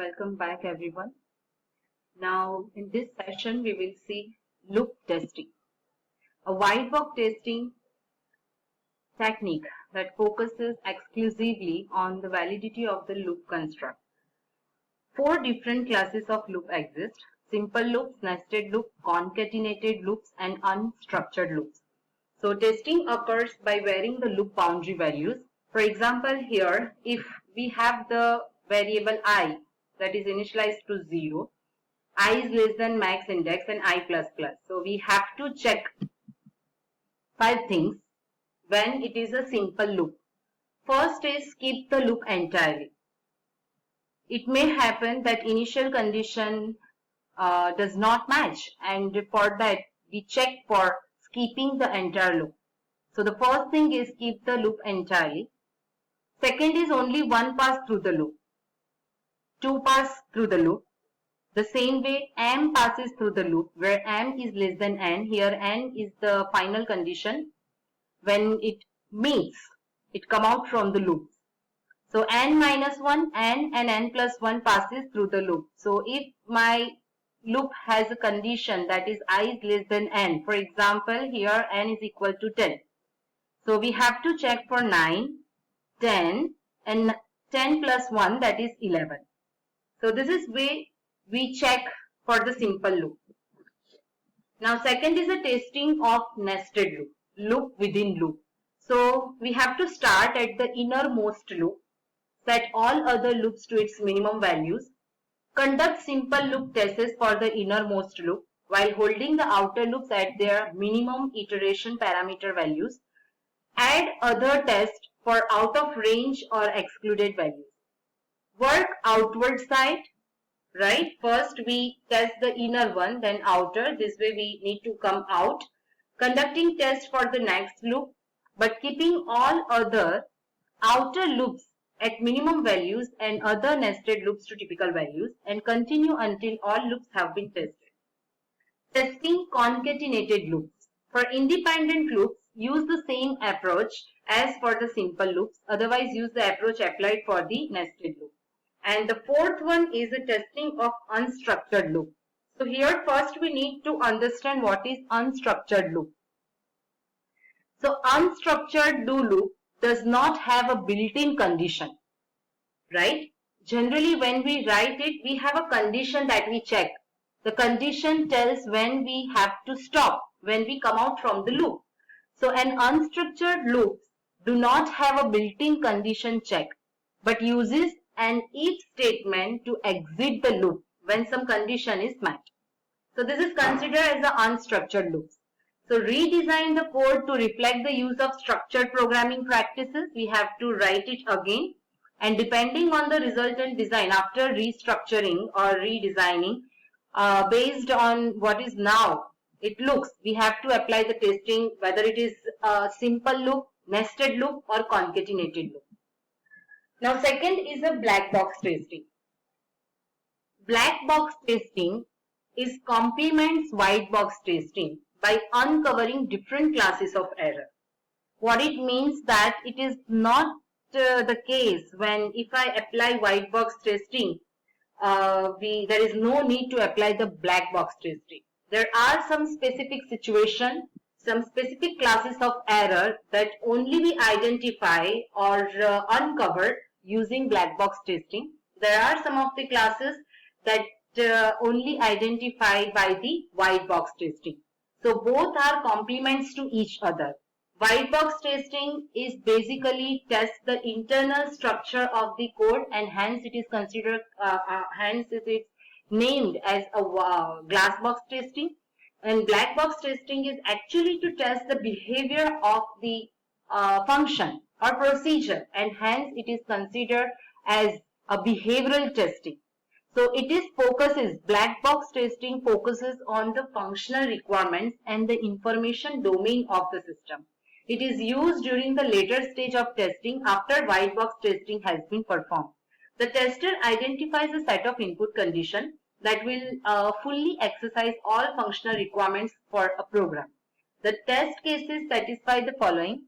Welcome back everyone. Now in this session we will see loop testing, a white box testing technique that focuses exclusively on the validity of the loop construct. Four different classes of loop exist: simple loops, nested loop, concatenated loops and unstructured loops. So testing occurs by varying the loop boundary values. For example, here if we have the variable I that is initialized to 0, I is less than max index and I plus plus. So we have to check 5 things when it is a simple loop. First is skip the loop entirely. It may happen that initial condition does not match, and for that we check for skipping the entire loop. So the first thing is skip the loop entirely. Second is only one pass through the loop. 2 pass through the loop. The same way m passes through the loop where m is less than n. Here n is the final condition. When it meets, it come out from the loop. So n minus 1, n and n plus 1 passes through the loop. So if my loop has a condition that is I is less than n, for example here n is equal to 10. So we have to check for 9, 10 and 10 plus 1, that is 11. So this is way we check for the simple loop. Now second is a testing of nested loop, loop within loop. So we have to start at the innermost loop, set all other loops to its minimum values, conduct simple loop tests for the innermost loop while holding the outer loops at their minimum iteration parameter values, add other tests for out of range or excluded values. Work outward side, right? First we test the inner one, then outer. This way we need to come out. Conducting tests for the next loop, but keeping all other outer loops at minimum values and other nested loops to typical values, and continue until all loops have been tested. Testing concatenated loops. For independent loops, use the same approach as for the simple loops. Otherwise, use the approach applied for the nested loop. And the fourth one is the testing of unstructured loop. So here first we need to understand what is unstructured loop. So unstructured do loop does not have a built-in condition, right? Generally when we write it, we have a condition that we check. The condition tells when we have to stop, when we come out from the loop. So an unstructured loop do not have a built-in condition check, but uses an if statement to exit the loop when some condition is met. So this is considered as the unstructured loops. So redesign the code to reflect the use of structured programming practices. We have to write it again, and depending on the resultant design after restructuring or redesigning, based on what is now it looks, we have to apply the testing whether it is a simple loop, nested loop or concatenated loop. Now second is a black box testing. Black box testing is complements white box testing by uncovering different classes of error. What it means that it is not the case when if I apply white box testing, there is no need to apply the black box testing. There are some specific situations, some specific classes of error that only we identify or uncover using black box testing. There are some of the classes that only identify by the white box testing. So both are complements to each other. White box testing is basically test the internal structure of the code, and hence it is considered, hence it is named as a glass box testing. And black box testing is actually to test the behavior of the function or procedure, and hence it is considered as a behavioral testing. So it is focuses, black box testing focuses on the functional requirements and the information domain of the system. It is used during the later stage of testing after white box testing has been performed. The tester identifies a set of input conditions that will fully exercise all functional requirements for a program. The test cases satisfy the following.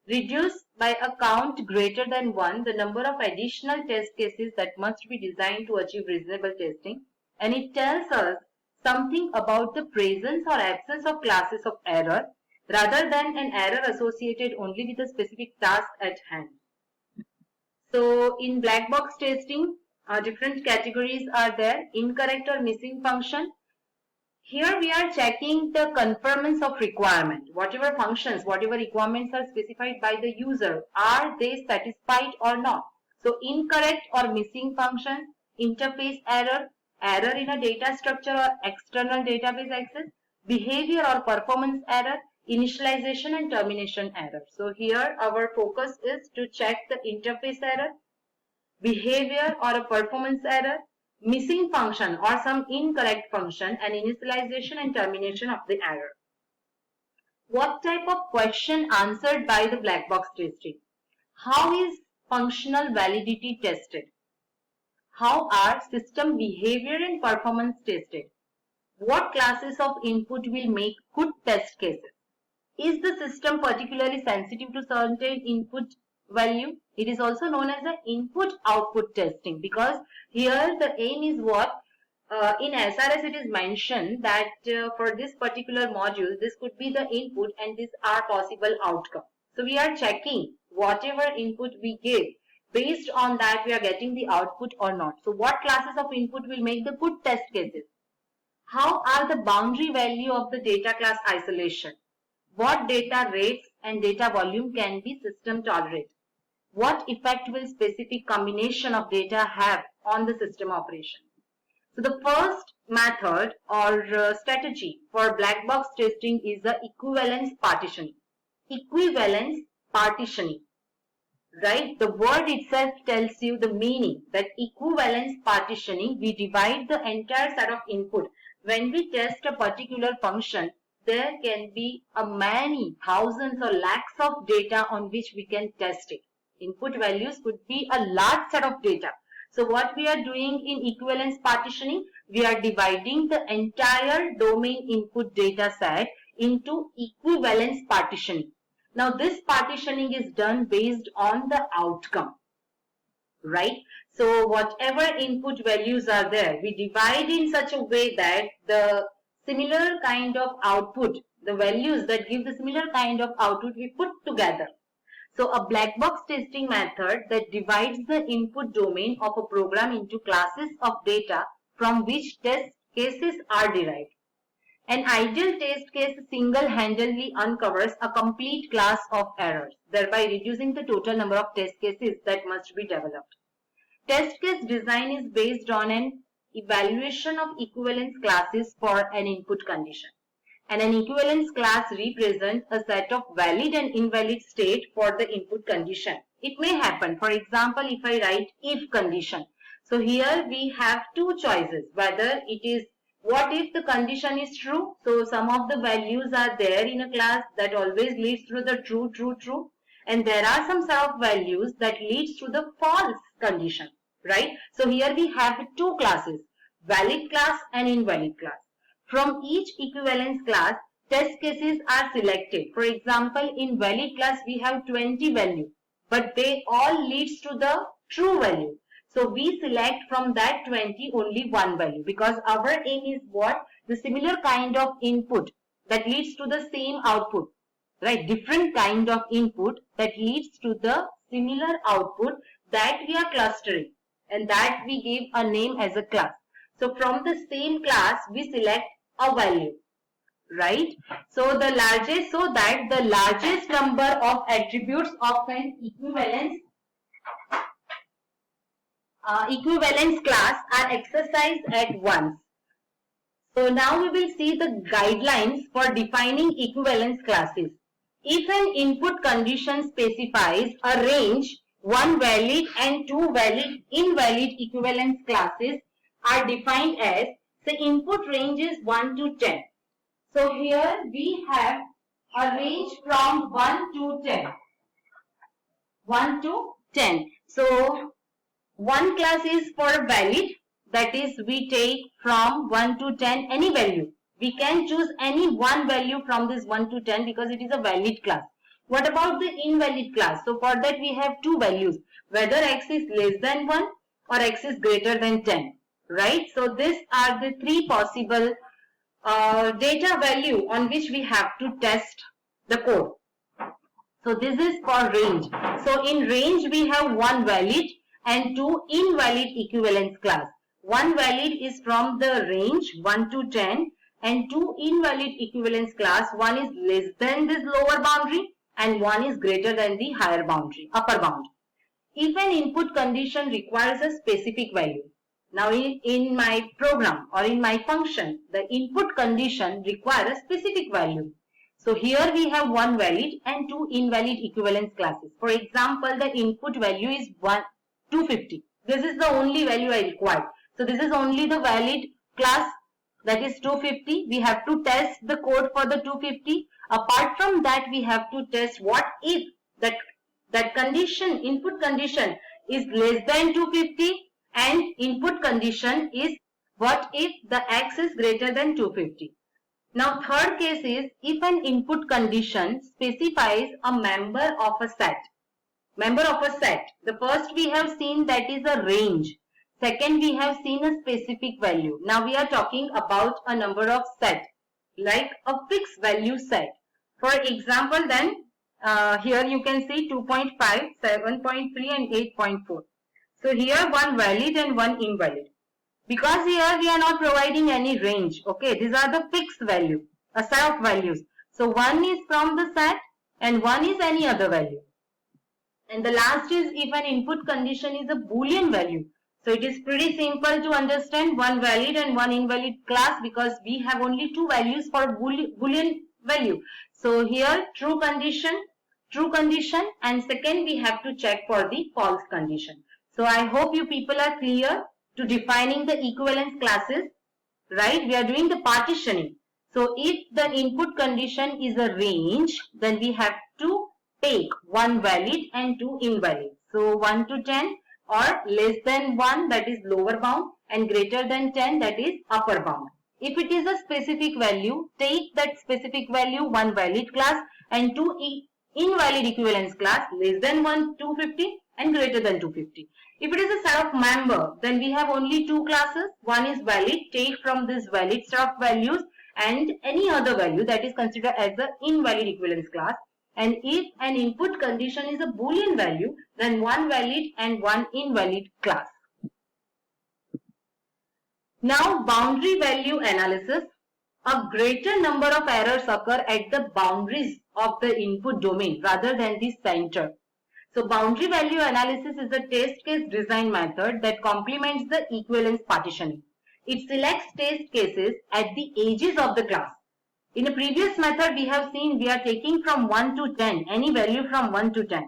Reduce by a count greater than 1 the number of additional test cases that must be designed to achieve reasonable testing. And it tells us something about the presence or absence of classes of error rather than an error associated only with a specific task at hand. So in black box testing, different categories are there: incorrect or missing function. Here we are checking the conformance of requirement. Whatever functions, whatever requirements are specified by the user, are they satisfied or not? So incorrect or missing function, interface error, error in a data structure or external database access, behavior or performance error, initialization and termination error. So here our focus is to check the interface error, behavior or a performance error, missing function or some incorrect function, and initialization and termination of the error. What type of question answered by the black box testing? How is functional validity tested? How are system behavior and performance tested? What classes of input will make good test cases? Is the system particularly sensitive to certain input value? It is also known as the input-output testing, because here the aim is what? In SRS it is mentioned that for this particular module, this could be the input and these are possible outcome. So we are checking whatever input we give. Based on that, we are getting the output or not. So what classes of input will make the good test cases? How are the boundary value of the data class isolation? What data rates and data volume can be system tolerate? What effect will specific combination of data have on the system operation? So the first method or strategy for black box testing is the equivalence partitioning. Equivalence partitioning, right? The word itself tells you the meaning that equivalence partitioning, we divide the entire set of input. When we test a particular function, there can be a many thousands or lakhs of data on which we can test it. Input values could be a large set of data. So what we are doing in equivalence partitioning, we are dividing the entire domain input data set into equivalence partitioning. Now this partitioning is done based on the outcome, right? So whatever input values are there, we divide in such a way that the similar kind of output, the values that give the similar kind of output, we put together. So a black box testing method that divides the input domain of a program into classes of data from which test cases are derived. An ideal test case single-handedly uncovers a complete class of errors, thereby reducing the total number of test cases that must be developed. Test case design is based on an evaluation of equivalence classes for an input condition. And an equivalence class represents a set of valid and invalid state for the input condition. It may happen, for example, if I write if condition. So here we have two choices, whether it is what if the condition is true. So some of the values are there in a class that always leads to the true, true, true. And there are some set of values that leads to the false condition, right? So here we have two classes, valid class and invalid class. From each equivalence class, test cases are selected. For example, in valid class, we have 20 values, but they all leads to the true value. So we select from that 20 only one value, because our aim is what? The similar kind of input that leads to the same output, right? Different kind of input that leads to the similar output, that we are clustering, and that we give a name as a class. So from the same class, we select a value, right? So the largest number of attributes of an equivalence class are exercised at once. So now we will see the guidelines for defining equivalence classes. If an input condition specifies a range, one valid and two invalid equivalence classes are defined as the input range is 1 to 10. So here we have a range from 1 to 10. 1 to 10. So one class is for valid, that is we take from 1 to 10 any value. We can choose any one value from this 1 to 10 because it is a valid class. What about the invalid class? So for that we have two values, whether x is less than 1 or x is greater than 10, right? So these are the three possible data value on which we have to test the code. So this is for range. So in range we have one valid and two invalid equivalence class. One valid is from the range 1 to 10 and two invalid equivalence class. One is less than this lower boundary and one is greater than the higher boundary, upper bound. If an input condition requires a specific value, now in my program or in my function, the input condition requires a specific value. So here we have one valid and two invalid equivalence classes. For example, the input value is 250. This is the only value I require. So this is only the valid class, that is 250. We have to test the code for the 250. Apart from that, we have to test what if that condition, input condition is less than 250 and input condition is what if the x is greater than 250. Now third case is if an input condition specifies a member of a set. Member of a set. The first we have seen that is a range. Second we have seen a specific value. Now we are talking about a number of set, like a fixed value set. For example then here you can see 2.5, 7.3 and 8.4. So here one valid and one invalid. Because here we are not providing any range. Okay, these are the fixed value, a set of values. So one is from the set and one is any other value. And the last is if an input condition is a Boolean value. So it is pretty simple to understand, one valid and one invalid class, because we have only two values for Boolean value. So here true condition, and second we have to check for the false condition. So I hope you people are clear to defining the equivalence classes, right? We are doing the partitioning. So if the input condition is a range, then we have to take one valid and two invalid. So 1 to 10 or less than 1, that is lower bound, and greater than 10, that is upper bound. If it is a specific value, take that specific value, one valid class and two invalid equivalence class, less than 1, 250 and greater than 250. If it is a set of member, then we have only two classes. One is valid, take from this valid set of values, and any other value that is considered as the invalid equivalence class. And if an input condition is a Boolean value, then one valid and one invalid class. Now boundary value analysis. A greater number of errors occur at the boundaries of the input domain rather than the center. So boundary value analysis is a test case design method that complements the equivalence partitioning. It selects test cases at the edges of the class. In a previous method we have seen we are taking from 1 to 10, any value from 1 to 10,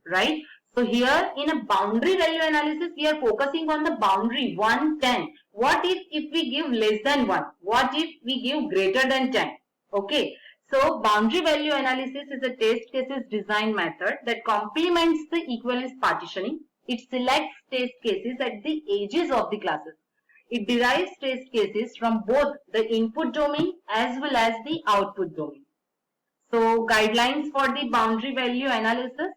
right? So here in a boundary value analysis we are focusing on the boundary 1, 10. What if we give less than 1? What if we give greater than 10? Okay. So boundary value analysis is a test cases design method that complements the equivalence partitioning. It selects test cases at the edges of the classes. It derives test cases from both the input domain as well as the output domain. So guidelines for the boundary value analysis.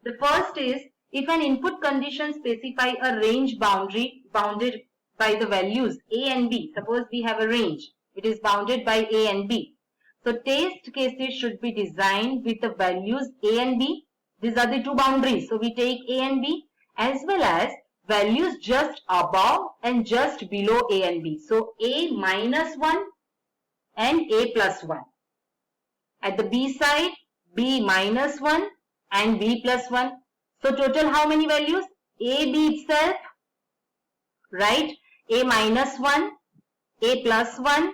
The first is if an input condition specify a range boundary bounded by the values A and B. Suppose we have a range. It is bounded by A and B. So test cases should be designed with the values A and B. These are the two boundaries. So we take A and B as well as values just above and just below A and B. So A minus 1 and A plus 1. At the B side, B minus 1 and B plus 1. So total how many values? A, B itself, right? A minus 1, A plus 1,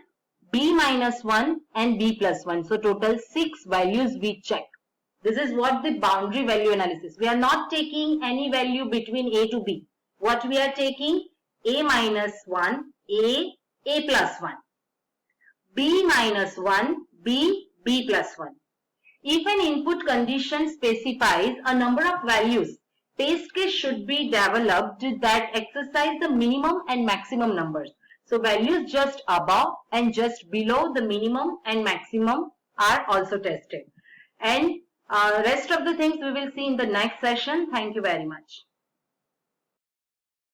B minus 1 and B plus 1. So total 6 values we check. This is what the boundary value analysis. We are not taking any value between A to B. What we are taking? A minus 1, A plus 1. B minus 1, B plus 1. If an input condition specifies a number of values, test case should be developed that exercise the minimum and maximum numbers. So values just above and just below the minimum and maximum are also tested. And Rest of the things we will see in the next session. Thank you very much.